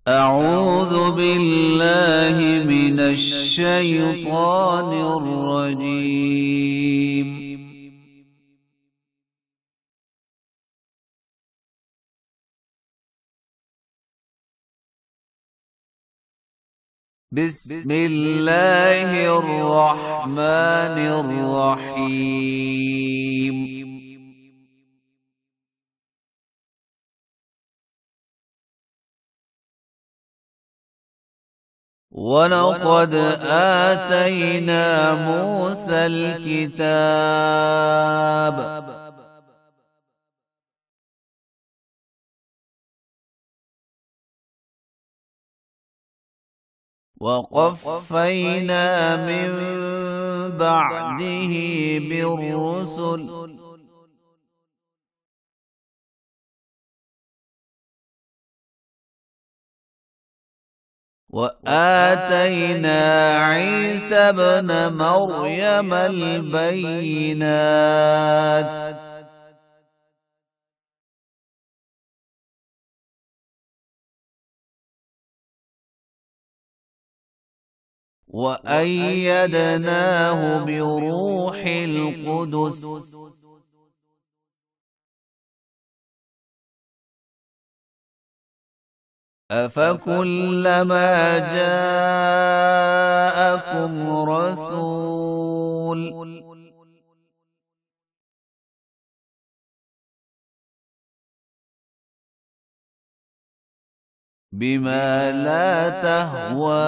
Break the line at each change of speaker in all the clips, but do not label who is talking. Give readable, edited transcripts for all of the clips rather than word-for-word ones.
أعوذ بالله من الشيطان الرجيم. بسم الله الرحمن الرحيم. ولقد آتينا موسى الكتاب وقفينا من بعده بالرسل وآتينا عيسى ابن مريم البينات وأيدناه بروح القدس أفكلما جاءكم رسول بما لا تهوى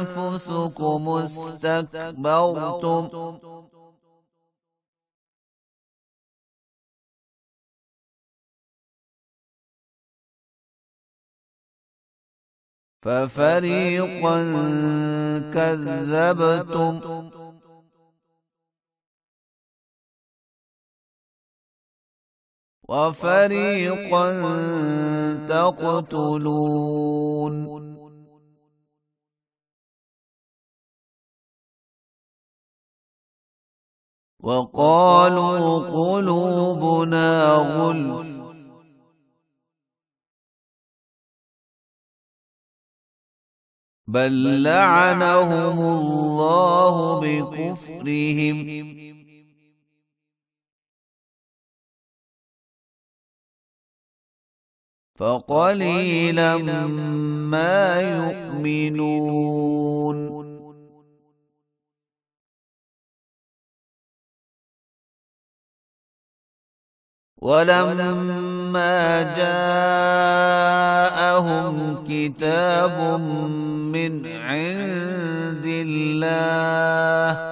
أنفسكم استكبرتم ففريقا كذبتم وفريقا تقتلون وقالوا قلوبنا غلف بل لعنهم الله بكفرهم فقليلا ما يؤمنون ولما جاءهم كتاب من عند الله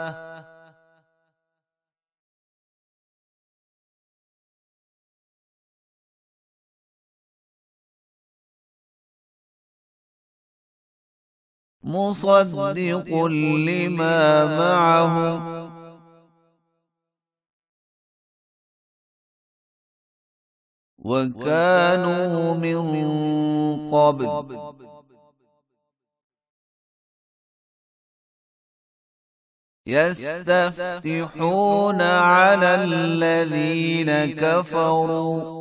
مصدق لما معهم وكانوا من قبل يستفتحون على الذين كفروا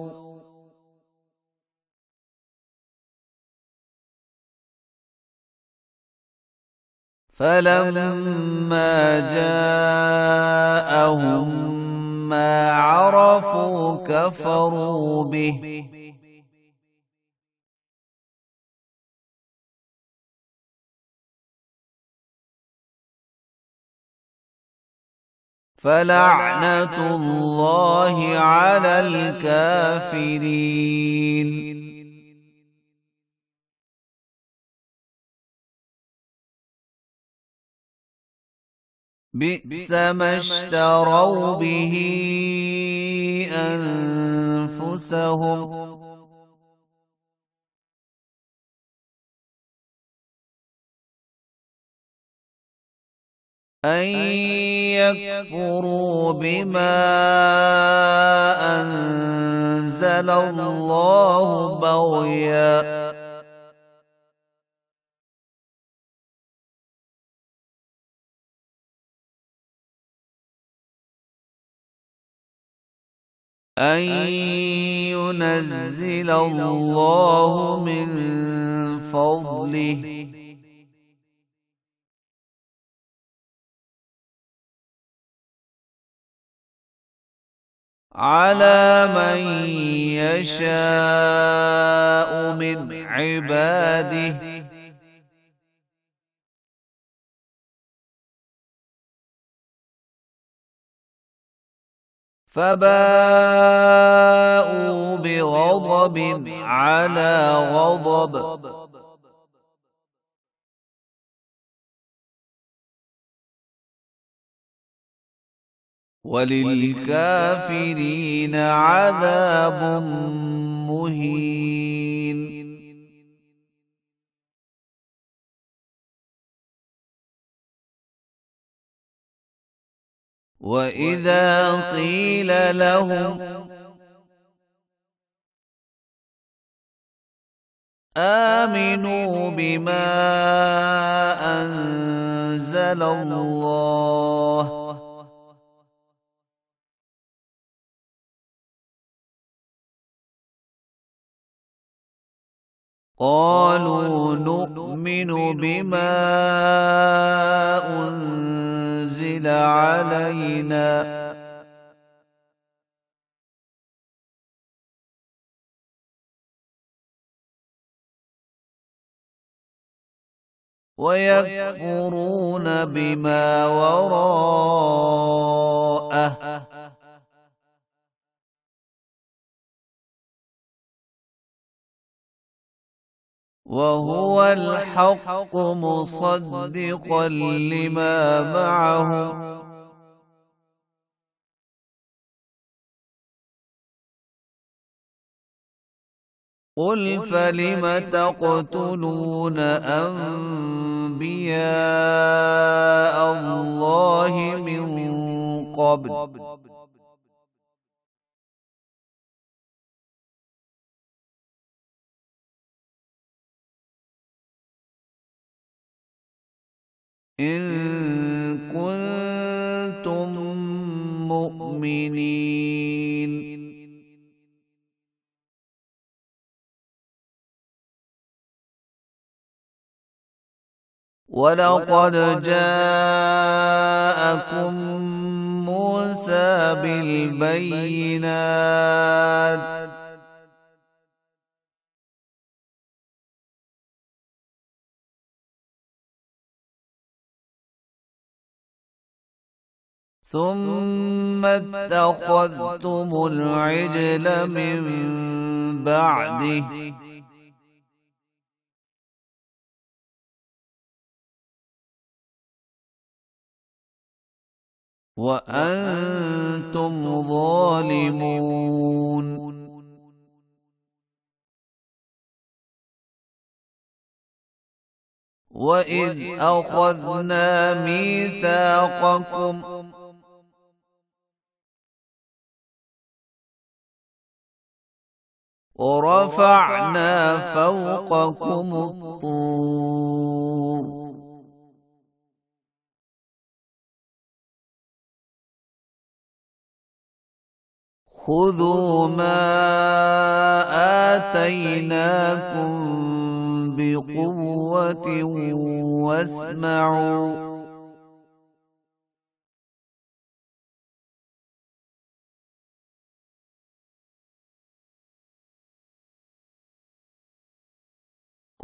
فلما جاءهم ما عرفوا كفروا به فلعنة الله على الكافرين. بئس ما اشتروا به أنفسهم أن يكفروا بما أنزل الله بغيا أن لينزل الله من فضله على من يشاء من عباده فباءوا بغضب على غضب وللكافرين عذاب مهين وإذا قيل لهم آمنوا بما أنزل الله قالوا نؤمن بما أنزل علينا ويكفرون بما وراءه وهو الحق مصدقا لما معهم قل فلم تقتلون أنبياء الله من قبل إن كنتم مؤمنين ولقد جاءكم موسى بالبينات ثم اتخذتم العجل من بعده وأنتم ظالمون وإذ أخذنا ميثاقكم ورفعنا فوقكم الطور خذوا ما آتيناكم بقوة واسمعوا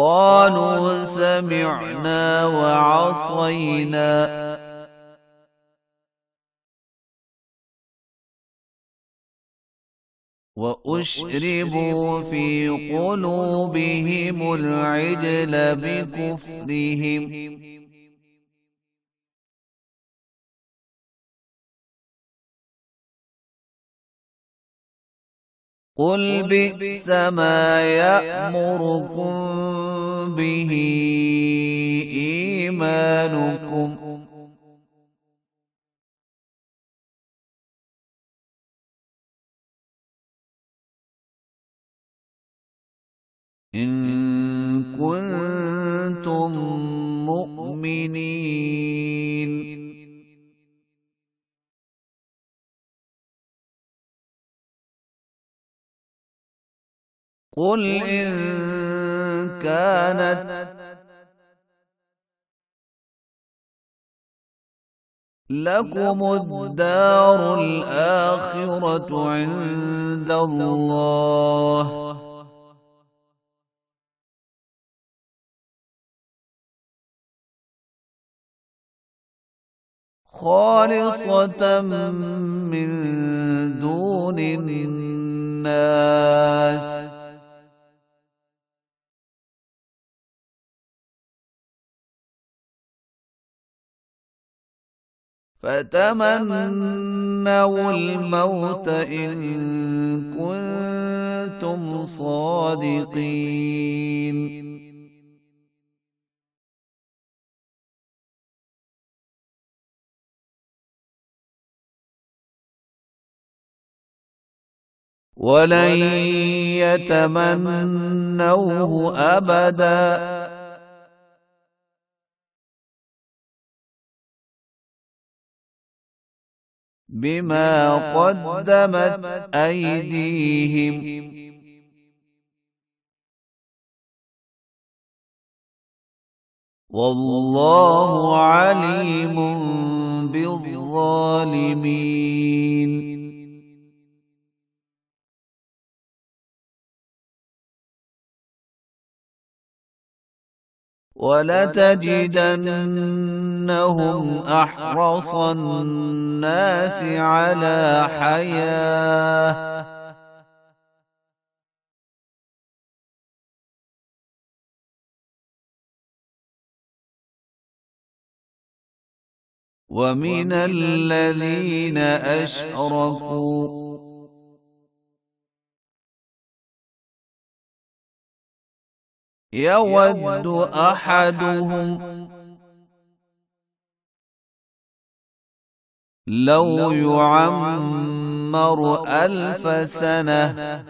قالوا سمعنا وعصينا وأشربوا في قلوبهم العجل بكفرهم قل بئس ما يأمركم به إيمانكم إن كنتم مؤمنين قل إن كانت لكم الدار الآخرة عند الله خالصة من دون الناس فتمنوا الموت إن كنتم صادقين ولن يتمنوه أبدا بما قدمت أيديهم والله عليم بالظالمين ولتجدنهم أحرص الناس على حياة ومن الذين أشركوا يود أحدهم لو يعمر 1000 سنة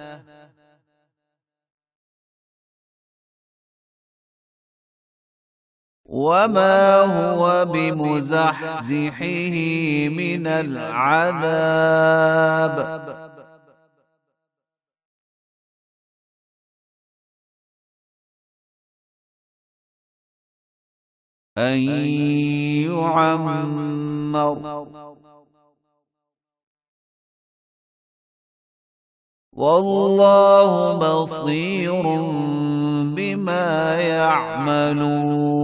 وما هو بمزحزحه من العذاب أن يعمر والله بصير بما يعملون